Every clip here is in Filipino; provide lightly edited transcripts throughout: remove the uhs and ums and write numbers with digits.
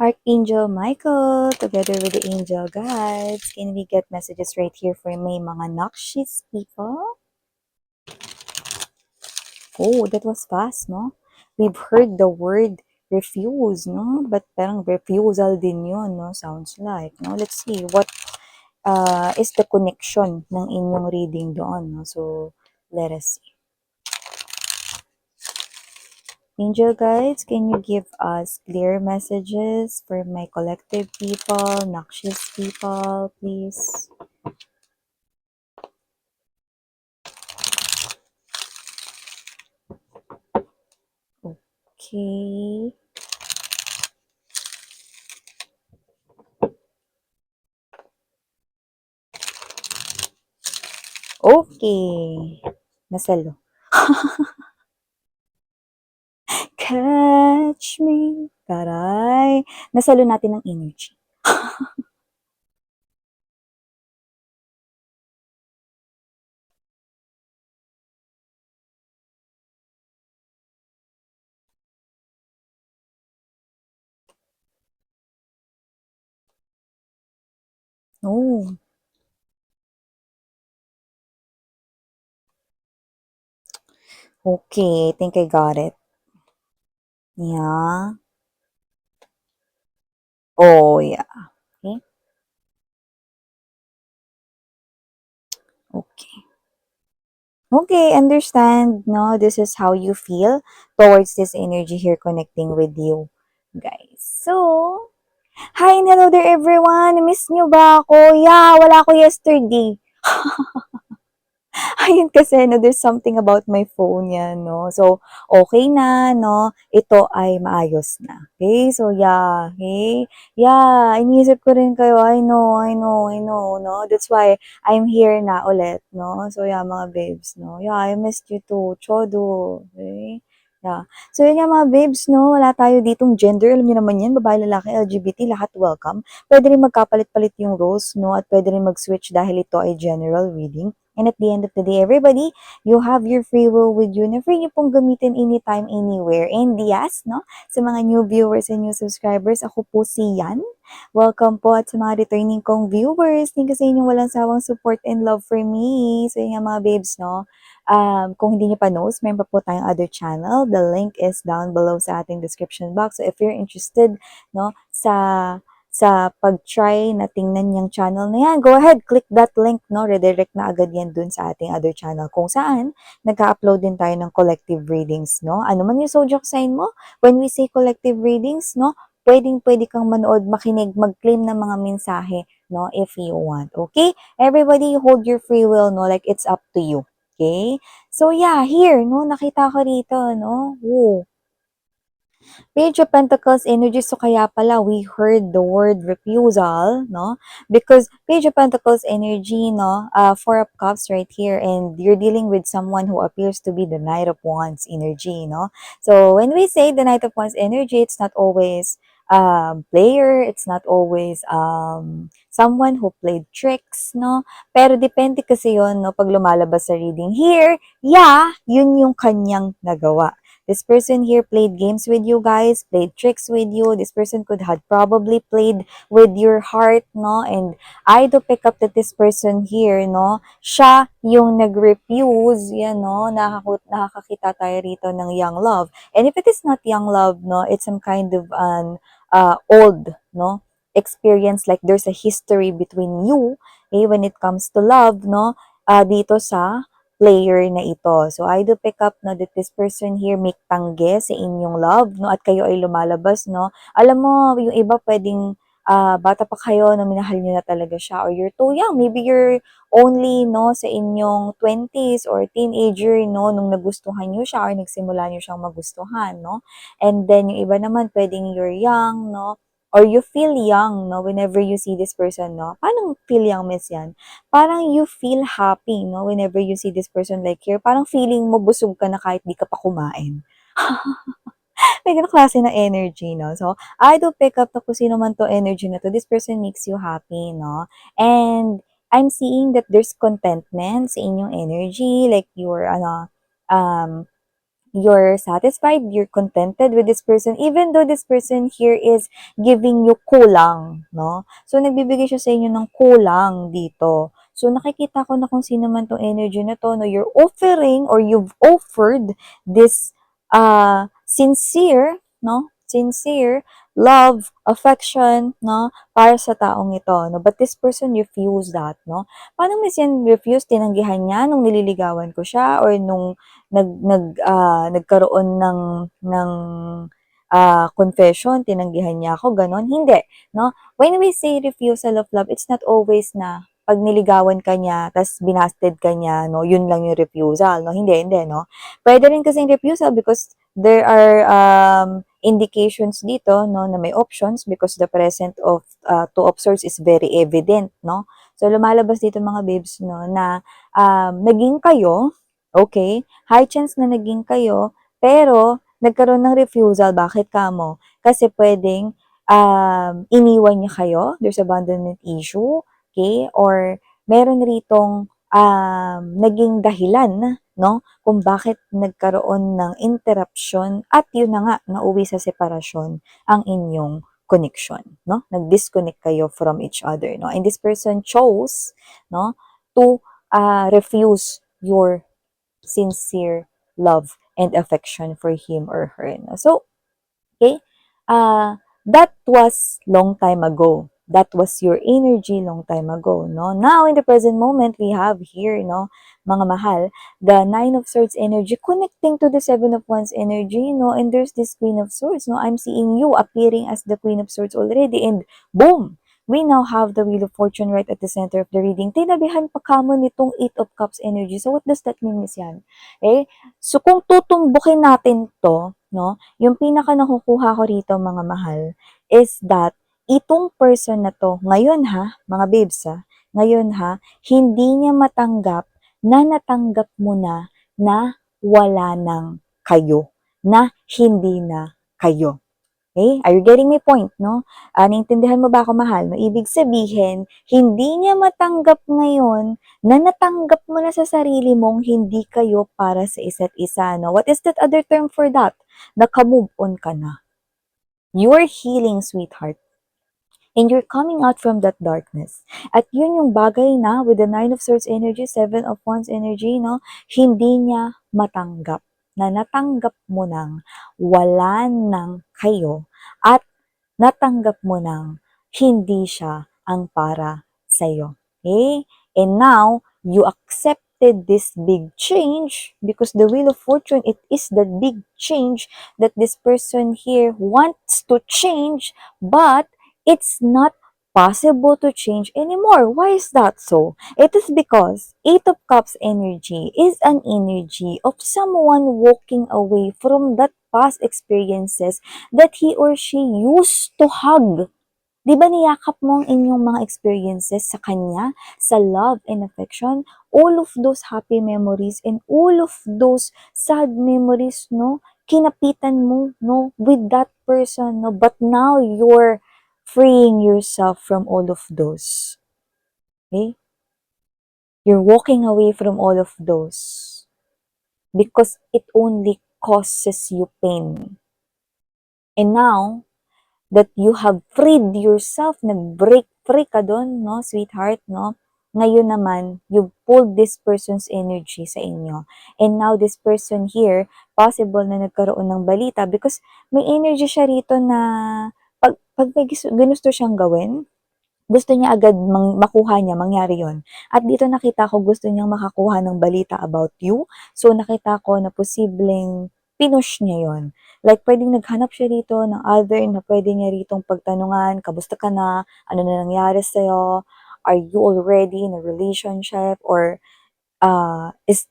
Archangel Michael, together with the angel guides, can we get messages right here for may mga noxious people? Oh, that was fast, no? We've heard the word refuse, no? But parang refusal din yun, no? Sounds like, no? Let's see, what is the connection ng inyong reading doon, no? So, let us see. Angel guides, can you give us clear messages for my collective people, noxious people, please? Okay. Okay. Nasalo. Catch me. Taray. Nasalo natin ng energy. Oh. Okay. I think I got it. Yeah. Oh, yeah. Okay. Okay. Okay, understand, no? This is how you feel towards this energy here connecting with you, guys. So, hi and hello there everyone! Miss nyo ba ako? Yeah, wala ako yesterday. Ayun kasi, no, there's something about my phone yan, no? So, okay na, no? Ito ay maayos na. Okay? So, yeah. Okay? Yeah, iniisip ko rin kayo. I know, no? That's why I'm here na ulit, no? So, yeah, mga babes, no? Yeah, I missed you too. Chodo. Okay? Yeah. So, yun nga mga babes, no? Wala tayo ditong gender. Alam niyo naman yan, babae, lalaki, LGBT, lahat welcome. Pwede rin magkapalit-palit yung roles, no? At pwede rin mag-switch dahil ito ay general reading. And at the end of the day, everybody, you have your free will with you na free nyo pong gamitin anytime, anywhere. And yes, no? Sa mga new viewers and new subscribers, ako po si Yan. Welcome po at sa mga returning kong viewers. Thank you sa inyong walang sawang support and love for me. So yun nga mga babes, no? Kung hindi nyo pa knows, meron pa po tayong other channel. The link is down below sa ating description box. So if you're interested, no, sa pag-try na tingnan yung channel na yan, go ahead, click that link, no? Redirect na agad yan dun sa ating other channel kung saan nagka-upload din tayo ng collective readings, no? Ano man yung zodiac sign mo, when we say collective readings, no? Pwedeng-pwede kang manood, makinig, mag-claim ng mga mensahe, no? If you want, okay? Everybody, hold your free will, no? Like, it's up to you, okay? So, yeah, here, no? Nakita ko rito, no? Whoa. Page of Pentacles energy, so kaya pala we heard the word refusal, no? Because Page of Pentacles energy, no? Four of Cups right here, and you're dealing with someone who appears to be the Knight of Wands energy, no? So when we say the Knight of Wands energy, it's not always player, it's not always someone who played tricks, no? Pero depende kasi yon, no? Pag lumalabas sa reading here, yeah, yun yung kanyang nagawa. This person here played games with you guys, played tricks with you. This person could have probably played with your heart, no? And I do pick up that this person here, no? Siya yung nag-refuse, yan, no? Nakakakita tayo rito ng young love. And if it is not young love, no? It's some kind of an old, no? Experience, like there's a history between you, when it comes to love, no? Dito sa player na ito. So, I do pick up na that this person here make tangge sa inyong love, no? At kayo ay lumalabas, no? Alam mo, yung iba pwedeng bata pa kayo, no? Minahal nyo na talaga siya, or you're too young. Maybe you're only, no, sa inyong 20s or teenager, no, nung nagustuhan nyo siya or nagsimula nyo siyang magustuhan, no? And then, yung iba naman, pwedeng you're young, no? Or you feel young, no? Whenever you see this person, no? Paano feel young, miss yan? Parang you feel happy, no? Whenever you see this person like here, parang feeling mo busog ka na kahit di ka pa kumain. May ganong klase na energy, no? So, I do pick up na kung sino man to energy na to, this person makes you happy, no? And I'm seeing that there's contentment sa inyong energy, like you're, um, you're satisfied, you're contented with this person, even though this person here is giving you kulang, no? So, nagbibigay siya sa inyo ng kulang dito. So, nakikita ko na kung sino man tong energy na to, no? You're offering or you've offered this sincere, no? Sincere love, affection, no? Para sa taong ito, no? But this person refused that, no? Paano mo yan refuse? Tinanggihan niya nung nililigawan ko siya or nung nagkaroon ng confession, tinanggihan niya ako, ganon? Hindi, no? When we say refusal of love, it's not always na pag niligawan ka niya, tas binasted ka niya, no, yun lang yung refusal, no? Hindi, no? Pwede rin kasing refusal because there are indications dito, no, na may options because the presence of two of swords is very evident, no? So, lumalabas dito mga babes, no, na naging kayo, okay? High chance na naging kayo, pero nagkaroon ng refusal. Bakit kamo? Kasi pwedeng iniwan niya kayo, there's abandonment issue, okay? Or meron ritong naging dahilan, no? Kung bakit nagkaroon ng interruption at yun na nga, nauwi sa separasyon ang inyong connection, no? Nag-disconnect kayo from each other, no? And this person chose, no, to refuse your sincere love and affection for him or her, no? So, okay? That was long time ago. That was your energy long time ago, no? Now, in the present moment, we have here, no, mga mahal, the Nine of Swords energy connecting to the Seven of Wands energy, no? And there's this Queen of Swords, no? I'm seeing you appearing as the Queen of Swords already, and boom! We now have the Wheel of Fortune right at the center of the reading. Tinabihan pa kamo nitong Eight of Cups energy. So, what does that mean, Miss Yan? Eh, so, kung tutumbukin natin to, no, yung pinaka nakukuha ko rito mga mahal is that itong person na to, ngayon ha, mga babes ha, ngayon ha, hindi niya matanggap na natanggap mo na wala nang kayo, na hindi na kayo. Okay? Are you getting my point, no? Naintindihan mo ba ako, mahal? No? Ibig sabihin, hindi niya matanggap ngayon na natanggap mo na sa sarili mong hindi kayo para sa isa't isa, no? What is that other term for that? Naka-move on ka na. You're healing, sweetheart. And you're coming out from that darkness. At yun yung bagay na with the Nine of Swords energy, Seven of Wands energy, no? Hindi niya matanggap na natanggap mo nang wala nang kayo at natanggap mo nang hindi siya ang para sa'yo. Okay? And now, you accepted this big change because the Wheel of Fortune, it is that big change that this person here wants to change, but it's not possible to change anymore. Why is that so? It is because Eight of Cups energy is an energy of someone walking away from that past experiences that he or she used to hug. Di ba niyakap mo ang inyong mga experiences sa kanya, sa love and affection? All of those happy memories and all of those sad memories, no? Kinapitan mo, no? With that person, no? But now you're freeing yourself from all of those. Okay? You're walking away from all of those because it only causes you pain. And now that you have freed yourself, nag-break free ka doon, no, sweetheart, no? Ngayon naman, you pulled this person's energy sa inyo. And now this person here, possible na nagkaroon ng balita because may energy siya rito na pag may ginusto siyang gawin, gusto niya agad makuha niya, mangyari yon. At dito nakita ko gusto niyang makakuha ng balita about you. So nakita ko na posibleng pinush niya yon. Like pwedeng naghanap siya rito ng other na pwede niya ritong pagtanungan, kamusta ka na, ano na nangyari sa'yo, are you already in a relationship, or is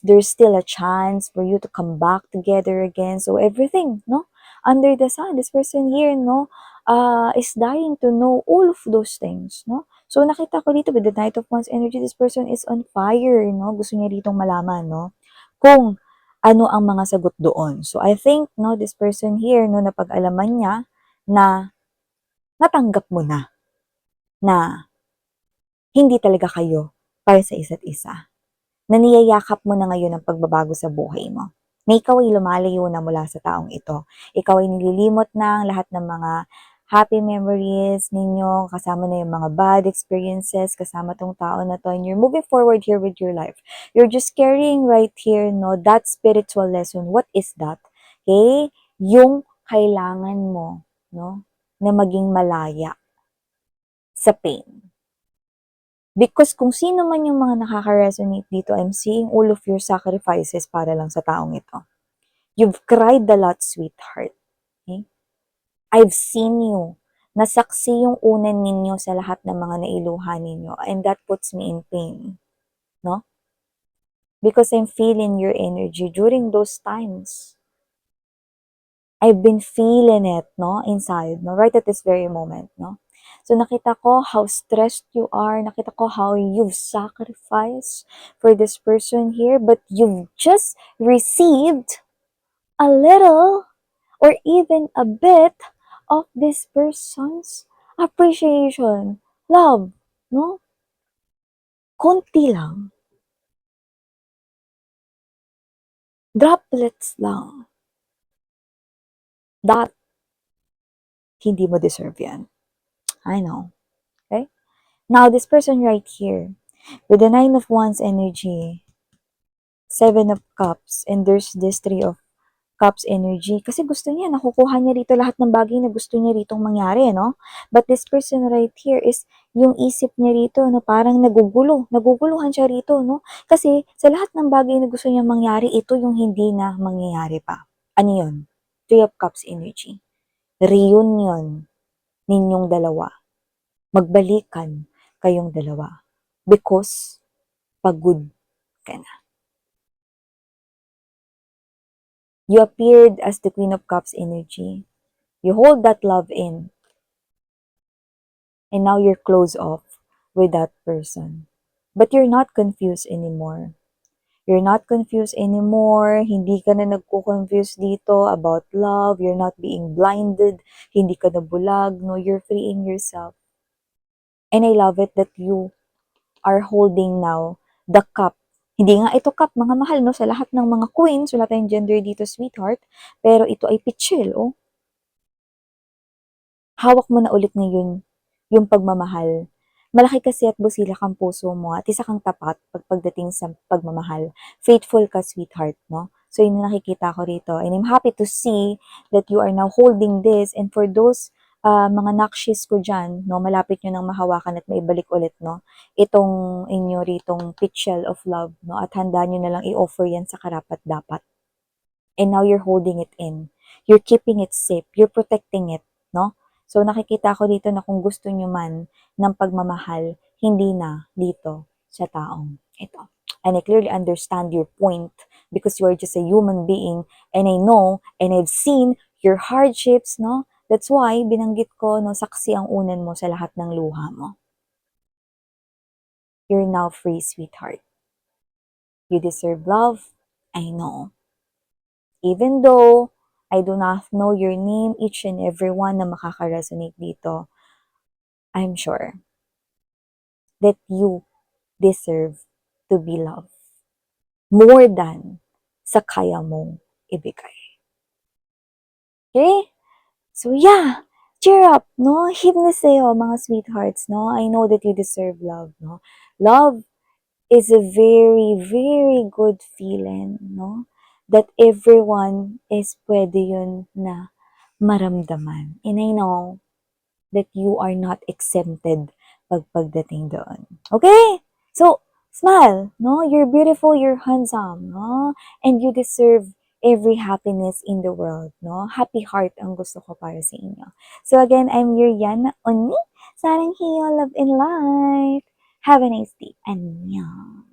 there still a chance for you to come back together again? So everything, no? Under the sun, this person here, no, is dying to know all of those things, no? So nakita ko dito with the Knight of Wands energy, this person is on fire, no? Gusto niya ditong malaman, no? Kung ano ang mga sagot doon. So I think, no, this person here, no, napag-alaman niya na natanggap mo na hindi talaga kayo para sa isa't isa. Na niyayakap mo na ngayon ang pagbabago sa buhay mo. na ikaw ay lumalayo na mula sa taong ito. Ikaw ay nililimot na ang lahat ng mga happy memories ninyo, kasama na yung mga bad experiences, kasama tong tao na to, and you're moving forward here with your life. You're just carrying right here, no, that spiritual lesson. What is that? Okay? Yung kailangan mo, no, na maging malaya sa pain. Because kung sino man yung mga nakaka-resonate dito, I'm seeing all of your sacrifices para lang sa taong ito. You've cried a lot, sweetheart. Okay? I've seen you. Nasaksi yung unan ninyo sa lahat ng mga nailuhan ninyo. And that puts me in pain. No? Because I'm feeling your energy during those times. I've been feeling it, no, inside, no, right at this very moment, no. So nakita ko how stressed you are, nakita ko how you've sacrificed for this person here, but you've just received a little or even a bit of this person's appreciation, love, no? Konti lang, droplets lang. That, hindi mo deserve yan. I know. Okay? Now, this person right here, with the Nine of Wands energy, Seven of Cups, and there's this Three of Cups energy. Kasi gusto niya, nakukuha niya rito lahat ng bagay na gusto niya ritong mangyari, no? But this person right here is, yung isip niya rito, no, parang naguguluhan siya rito, no? Kasi sa lahat ng bagay na gusto niya mangyari, ito yung hindi na mangyayari pa. Ano yun? Three of Cups energy. Reunion ninyong dalawa. Magbalikan kayong dalawa. Because pagod ka na. You appeared as the Queen of Cups energy. You hold that love in. And now you're closed off with that person. But you're not confused anymore. You're not confused anymore. Hindi ka na nagko-confuse dito about love. You're not being blinded. Hindi ka na bulag. No, you're freeing yourself. And I love it that you are holding now the cup. Hindi nga ito cup, mga mahal, no? Sa lahat ng mga queens, wala tayong gender dito, sweetheart. Pero ito ay pitchel, oh. Hawak mo na ulit ngayon yung pagmamahal. Malaki kasi at busilak ang puso mo at isa kang tapat pagdating sa pagmamahal. Faithful ka, sweetheart, no? So, yun yung nakikita ko rito. And I'm happy to see that you are now holding this. And for those mga nakshis ko dyan, no, malapit nyo nang mahawakan at maibalik ulit, no, itong inyo ritong pitchel of love, no, at handa nyo na lang i-offer yan sa karapat dapat. And now you're holding it in. You're keeping it safe. You're protecting it, no? So nakikita ko dito na kung gusto nyo man ng pagmamahal, hindi na dito sa taong ito. And I clearly understand your point because you are just a human being and I know and I've seen your hardships, no? That's why binanggit ko, no, saksi ang unan mo sa lahat ng luha mo. You're now free, sweetheart. You deserve love. I know. Even though I do not know your name, each and every one na makaka-resonate dito, I'm sure that you deserve to be loved more than sa kaya mong ibigay. Okay? So yeah, cheer up, no? Himnes sa'yo, mga sweethearts, no? I know that you deserve love, no? Love is a very, very good feeling, no? That everyone is pwede yun na maramdaman. And I know that you are not exempted pagdating doon. Okay? So, smile, no? You're beautiful, you're handsome, no? And you deserve every happiness in the world, no? Happy heart ang gusto ko para sa inyo. So again, I'm your Yana Oni. Sarang hiyo, love and light. Have a nice day. Annyeong.